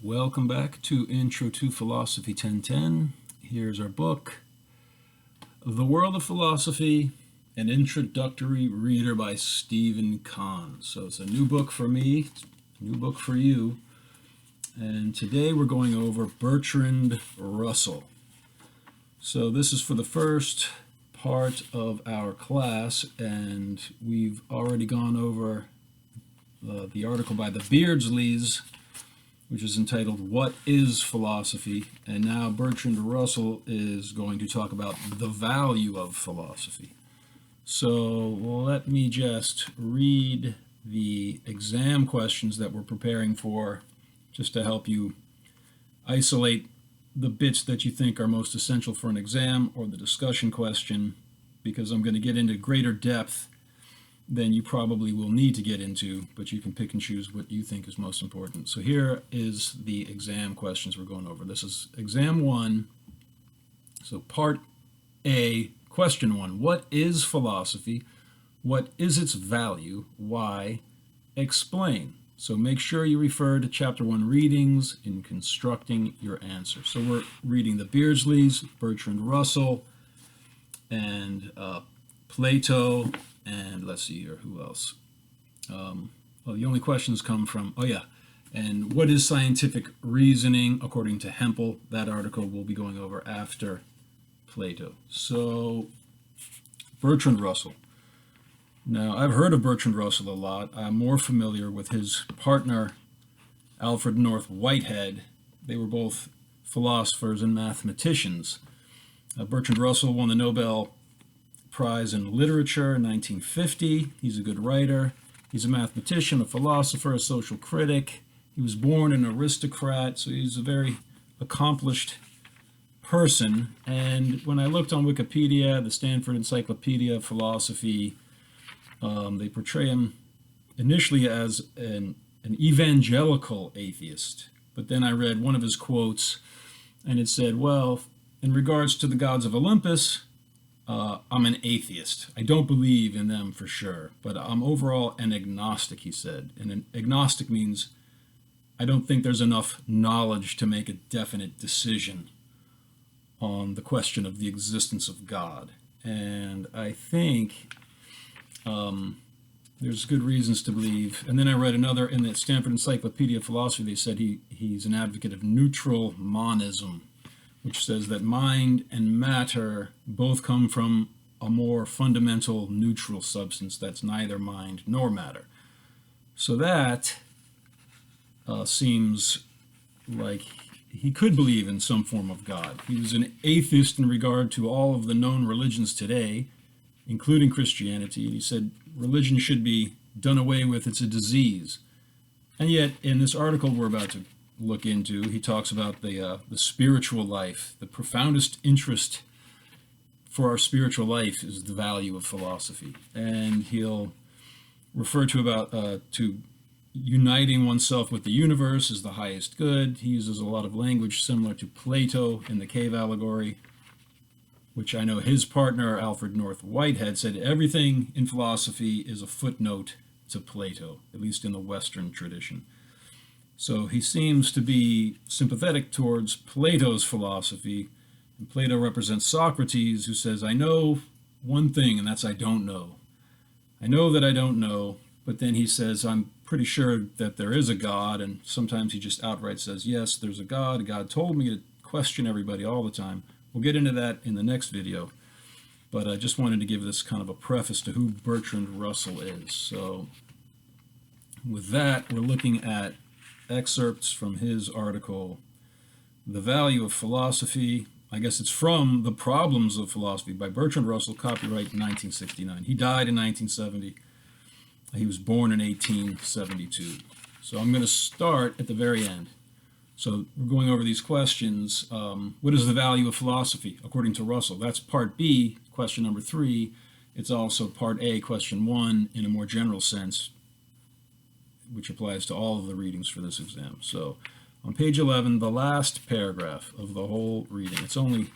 Welcome back to Intro to Philosophy 1010. Here's our book, The World of Philosophy, an introductory reader by Stephen Kahn. So it's a new book for me, a new book for you. And today we're going over Bertrand Russell. So this is for the first part of our class, and we've already gone over the article by the Beardsleys, which is entitled, What is Philosophy? And now Bertrand Russell is going to talk about the value of philosophy. So let me just read the exam questions that we're preparing for, just to help you isolate the bits that you think are most essential for an exam or the discussion question, because I'm going to get into greater depth than you probably will need to get into, but you can pick and choose what you think is most important. So here is the exam questions we're going over. This is exam 1. So part A, question 1. What is philosophy? What is its value? Why? Explain. So make sure you refer to chapter 1 readings in constructing your answer. So we're reading the Beardsleys, Bertrand Russell, and Plato, and let's see here, who else? Well, the only questions come from, and what is scientific reasoning according to Hempel? That article we'll be going over after Plato. So, Bertrand Russell. Now, I've heard of Bertrand Russell a lot. I'm more familiar with his partner, Alfred North Whitehead. They were both philosophers and mathematicians. Bertrand Russell won the Nobel Prize in Literature in 1950. He's a good writer. He's a mathematician, a philosopher, a social critic. He was born an aristocrat, so he's a very accomplished person. And when I looked on Wikipedia, the Stanford Encyclopedia of Philosophy, they portray him initially as an evangelical atheist. But then I read one of his quotes, and it said, well, in regards to the gods of Olympus, I'm an atheist. I don't believe in them for sure, but I'm overall an agnostic, he said. And an agnostic means I don't think there's enough knowledge to make a definite decision on the question of the existence of God. And I think there's good reasons to believe. And then I read another in the Stanford Encyclopedia of Philosophy. They said he's an advocate of neutral monism, which says that mind and matter both come from a more fundamental neutral substance that's neither mind nor matter. So that seems like he could believe in some form of God. He was an atheist in regard to all of the known religions today, including Christianity. And he said religion should be done away with. It's a disease. And yet, in this article we're about to look into, he talks about the spiritual life. The profoundest interest for our spiritual life is the value of philosophy, and he'll refer to uniting oneself with the universe as the highest good. He uses a lot of language similar to Plato in the cave allegory, which I know his partner Alfred North Whitehead said everything in philosophy is a footnote to Plato, at least in the Western tradition. So he seems to be sympathetic towards Plato's philosophy, and Plato represents Socrates, who says, I know one thing, and that's I don't know. I know that I don't know, but then he says, I'm pretty sure that there is a God, and sometimes he just outright says, yes, there's a God. God told me to question everybody all the time. We'll get into that in the next video, but I just wanted to give this kind of a preface to who Bertrand Russell is. So with that, we're looking at excerpts from his article, The Value of Philosophy. I guess it's from The Problems of Philosophy by Bertrand Russell, copyright 1969. He died in 1970. He was born in 1872. So I'm going to start at the very end. So we're going over these questions. What is the value of philosophy, according to Russell? That's part B, question number 3. It's also part A, question 1, in a more general sense, which applies to all of the readings for this exam. So on page 11, the last paragraph of the whole reading, it's only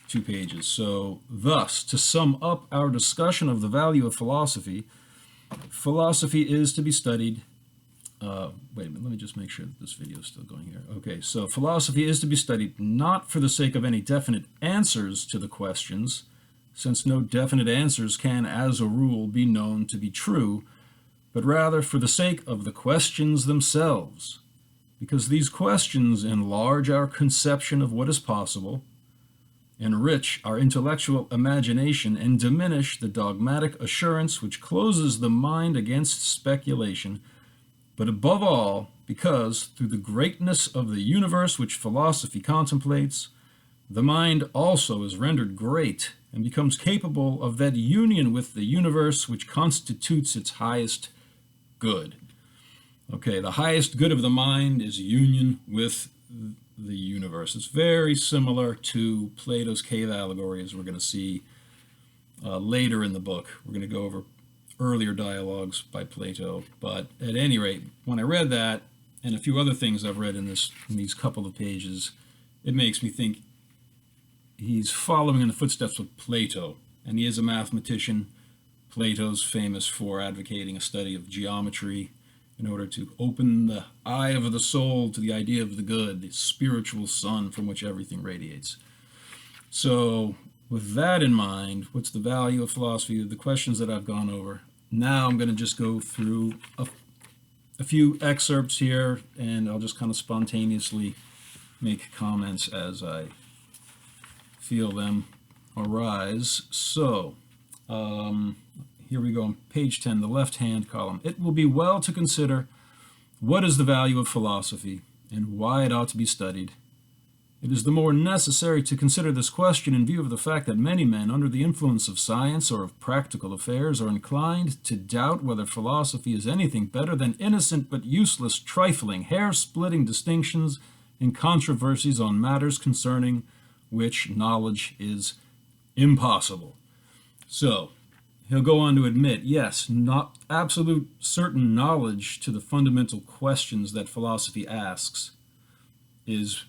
2 pages. So thus, to sum up our discussion of the value of philosophy, philosophy is to be studied Wait a minute, let me just make sure that this video is still going here. Okay, so philosophy is to be studied not for the sake of any definite answers to the questions, since no definite answers can, as a rule, be known to be true, but rather for the sake of the questions themselves, because these questions enlarge our conception of what is possible, enrich our intellectual imagination, and diminish the dogmatic assurance which closes the mind against speculation, but above all, because through the greatness of the universe which philosophy contemplates, the mind also is rendered great and becomes capable of that union with the universe which constitutes its highest good. Okay, the highest good of the mind is union with the universe. It's very similar to Plato's cave allegory, as we're going to see later in the book. We're going to go over earlier dialogues by Plato. But at any rate, when I read that, and a few other things I've read in these couple of pages, it makes me think he's following in the footsteps of Plato. And he is a mathematician. Plato's famous for advocating a study of geometry in order to open the eye of the soul to the idea of the good, the spiritual sun from which everything radiates. So with that in mind, what's the value of philosophy? The questions that I've gone over. Now I'm going to just go through a few excerpts here, and I'll just kind of spontaneously make comments as I feel them arise. So, here we go on page 10, the left-hand column. It will be well to consider what is the value of philosophy and why it ought to be studied. It is the more necessary to consider this question in view of the fact that many men, under the influence of science or of practical affairs, are inclined to doubt whether philosophy is anything better than innocent but useless trifling, hair-splitting distinctions and controversies on matters concerning which knowledge is impossible. So, he'll go on to admit, yes, not absolute certain knowledge to the fundamental questions that philosophy asks is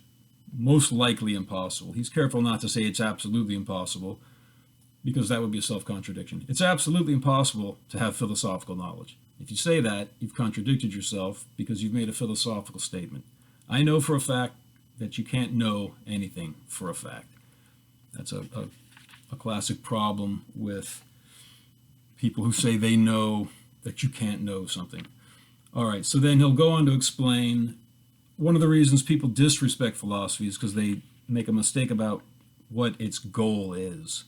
most likely impossible. He's careful not to say it's absolutely impossible, because that would be a self-contradiction. It's absolutely impossible to have philosophical knowledge. If you say that, you've contradicted yourself because you've made a philosophical statement. I know for a fact that you can't know anything for a fact. That's a classic problem with people who say they know that you can't know something. All right, so then he'll go on to explain one of the reasons people disrespect philosophy is because they make a mistake about what its goal is.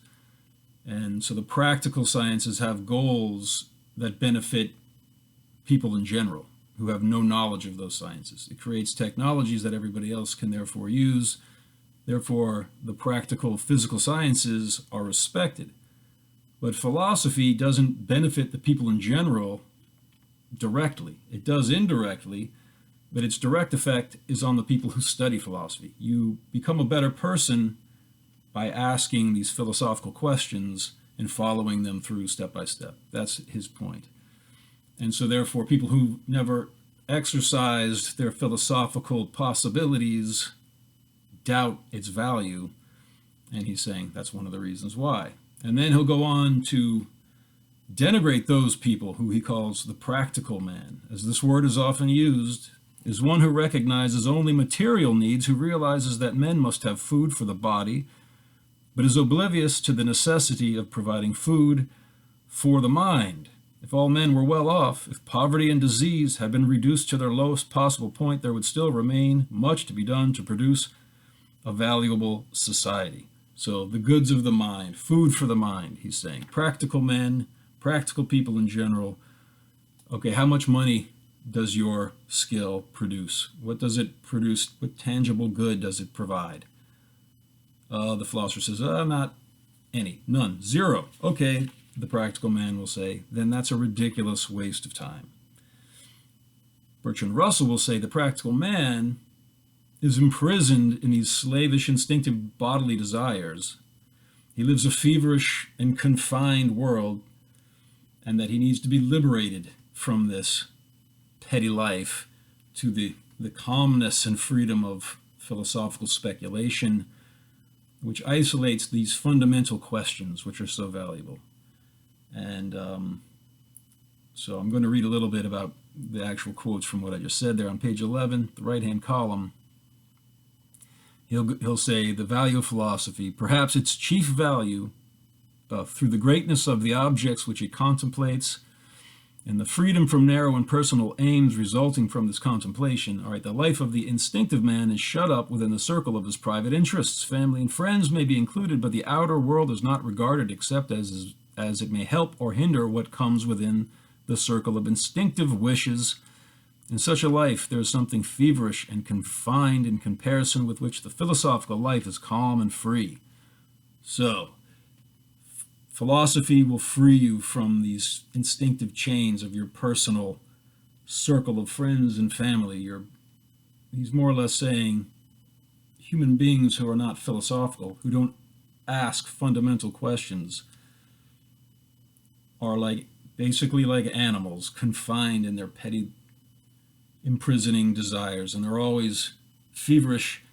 And so the practical sciences have goals that benefit people in general who have no knowledge of those sciences. It creates technologies that everybody else can therefore use. Therefore, the practical physical sciences are respected. But philosophy doesn't benefit the people in general directly. It does indirectly, but its direct effect is on the people who study philosophy. You become a better person by asking these philosophical questions and following them through step by step. That's his point. And so therefore, people who never exercised their philosophical possibilities doubt its value, and he's saying that's one of the reasons why. And then he'll go on to denigrate those people who he calls the practical man, as this word is often used, is one who recognizes only material needs, who realizes that men must have food for the body, but is oblivious to the necessity of providing food for the mind. If all men were well off, if poverty and disease had been reduced to their lowest possible point, there would still remain much to be done to produce a valuable society. So the goods of the mind, food for the mind, he's saying. Practical men, practical people in general. Okay, how much money does your skill produce? What does it produce? What tangible good does it provide? The philosopher says, not any, none, zero. Okay, the practical man will say, then that's a ridiculous waste of time. Bertrand Russell will say the practical man is imprisoned in these slavish, instinctive bodily desires. He lives a feverish and confined world, and that he needs to be liberated from this petty life to the calmness and freedom of philosophical speculation, which isolates these fundamental questions which are so valuable. And so I'm going to read a little bit about the actual quotes from what I just said there on page 11, the right-hand column. He'll say, the value of philosophy, perhaps its chief value, through the greatness of the objects which it contemplates, and the freedom from narrow and personal aims resulting from this contemplation. All right, the life of the instinctive man is shut up within the circle of his private interests. Family and friends may be included, but the outer world is not regarded except as it may help or hinder what comes within the circle of instinctive wishes. In such a life, there is something feverish and confined in comparison with which the philosophical life is calm and free. So, philosophy will free you from these instinctive chains of your personal circle of friends and family. He's more or less saying human beings who are not philosophical, who don't ask fundamental questions, are basically like animals, confined in their petty, imprisoning desires, and they're always feverish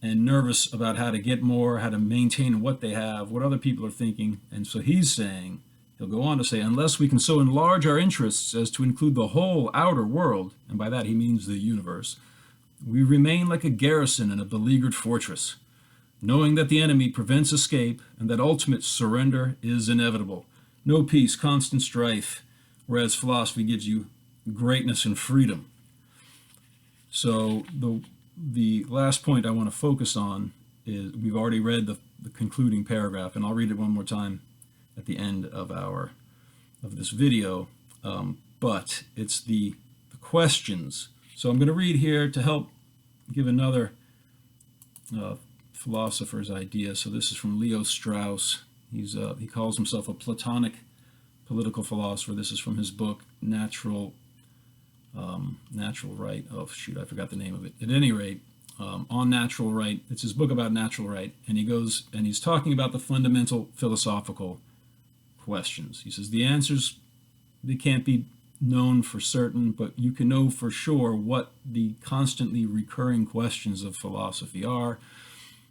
and nervous about how to get more, how to maintain what they have, what other people are thinking. And so he'll go on to say, unless we can so enlarge our interests as to include the whole outer world, and by that he means the universe, we remain like a garrison in a beleaguered fortress, knowing that the enemy prevents escape and that ultimate surrender is inevitable. No peace, constant strife, whereas philosophy gives you greatness and freedom. So the last point I want to focus on is, we've already read the concluding paragraph, and I'll read it one more time at the end of this video, but it's the questions. So I'm going to read here to help give another philosopher's idea. So this is from Leo Strauss. He calls himself a Platonic political philosopher. This is from his book Natural Right. Oh shoot, I forgot the name of it. At any rate, on natural right, it's his book about natural right, and he's talking about the fundamental philosophical questions. He says the answers, they can't be known for certain, but you can know for sure what the constantly recurring questions of philosophy are.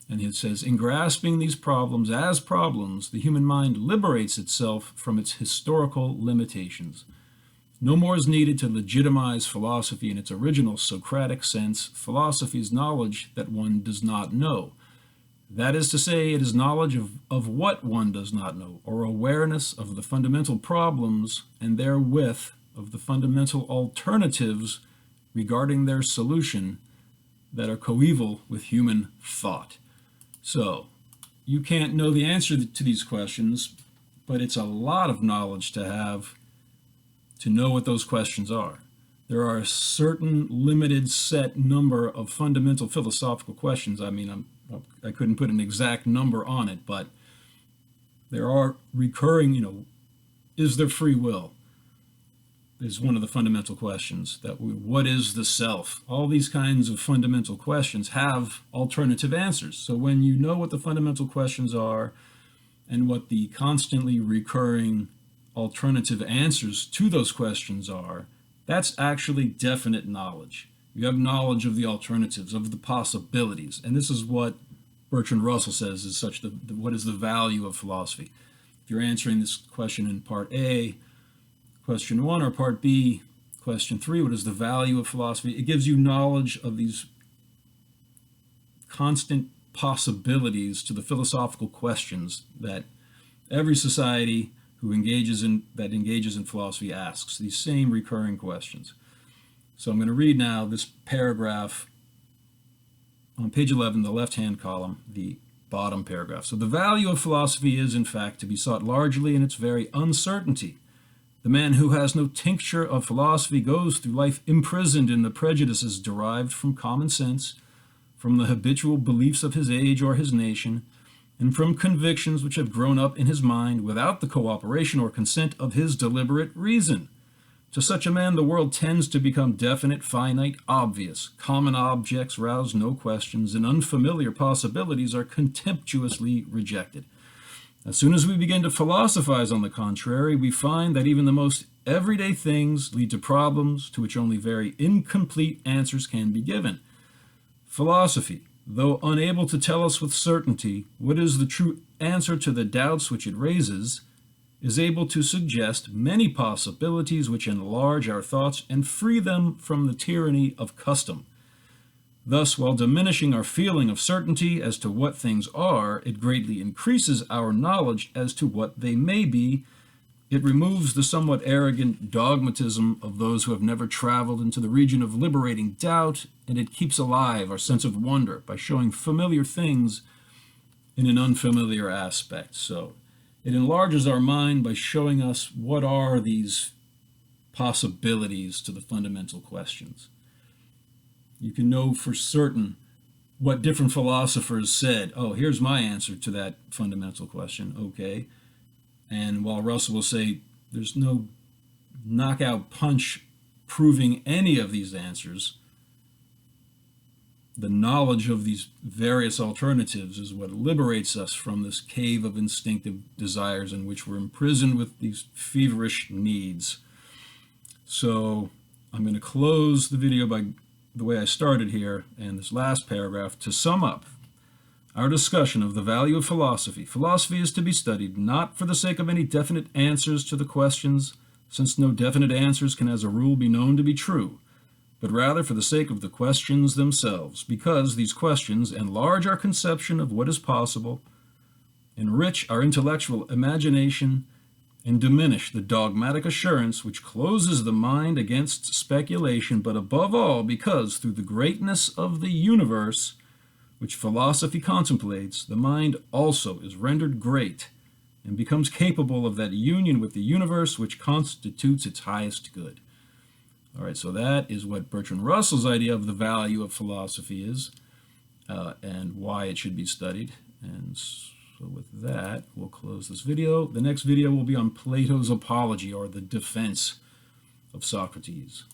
And he says, in grasping these problems as problems, the human mind liberates itself from its historical limitations. No more is needed to legitimize philosophy in its original Socratic sense. Philosophy is knowledge that one does not know. That is to say, it is knowledge of what one does not know, or awareness of the fundamental problems, and therewith of the fundamental alternatives regarding their solution that are coeval with human thought. So, you can't know the answer to these questions, but it's a lot of knowledge to have to know what those questions are. There are a certain limited set number of fundamental philosophical questions. I mean, I couldn't put an exact number on it, but there are recurring, is there free will? Is one of the fundamental questions. What is the self? All these kinds of fundamental questions have alternative answers. So when you know what the fundamental questions are and what the constantly recurring alternative answers to those questions are, that's actually definite knowledge. You have knowledge of the alternatives, of the possibilities. And this is what Bertrand Russell says is what is the value of philosophy. If you're answering this question in part A, question 1, or part B, question 3, what is the value of philosophy? It gives you knowledge of these constant possibilities to the philosophical questions that every society who engages in philosophy asks, these same recurring questions. So I'm going to read now this paragraph on page 11, the left-hand column, the bottom paragraph. So the value of philosophy is, in fact, to be sought largely in its very uncertainty. The man who has no tincture of philosophy goes through life imprisoned in the prejudices derived from common sense, from the habitual beliefs of his age or his nation, and from convictions which have grown up in his mind without the cooperation or consent of his deliberate reason. To such a man, the world tends to become definite, finite, obvious. Common objects rouse no questions, and unfamiliar possibilities are contemptuously rejected. As soon as we begin to philosophize, on the contrary, we find that even the most everyday things lead to problems to which only very incomplete answers can be given. Philosophy, though unable to tell us with certainty what is the true answer to the doubts which it raises, is able to suggest many possibilities which enlarge our thoughts and free them from the tyranny of custom. Thus, while diminishing our feeling of certainty as to what things are, it greatly increases our knowledge as to what they may be. It removes the somewhat arrogant dogmatism of those who have never traveled into the region of liberating doubt, and it keeps alive our sense of wonder by showing familiar things in an unfamiliar aspect. So it enlarges our mind by showing us what are these possibilities to the fundamental questions. You can know for certain what different philosophers said. Oh, here's my answer to that fundamental question. Okay. And while Russell will say there's no knockout punch proving any of these answers, the knowledge of these various alternatives is what liberates us from this cave of instinctive desires in which we're imprisoned with these feverish needs. So I'm going to close the video by the way I started here in this last paragraph to sum up our discussion of the value of philosophy. Philosophy is to be studied not for the sake of any definite answers to the questions, since no definite answers can as a rule be known to be true, but rather for the sake of the questions themselves, because these questions enlarge our conception of what is possible, enrich our intellectual imagination, and diminish the dogmatic assurance which closes the mind against speculation, but above all because through the greatness of the universe, which philosophy contemplates, the mind also is rendered great and becomes capable of that union with the universe which constitutes its highest good. All right, so that is what Bertrand Russell's idea of the value of philosophy is and why it should be studied. And so with that, we'll close this video. The next video will be on Plato's Apology, or the defense of Socrates.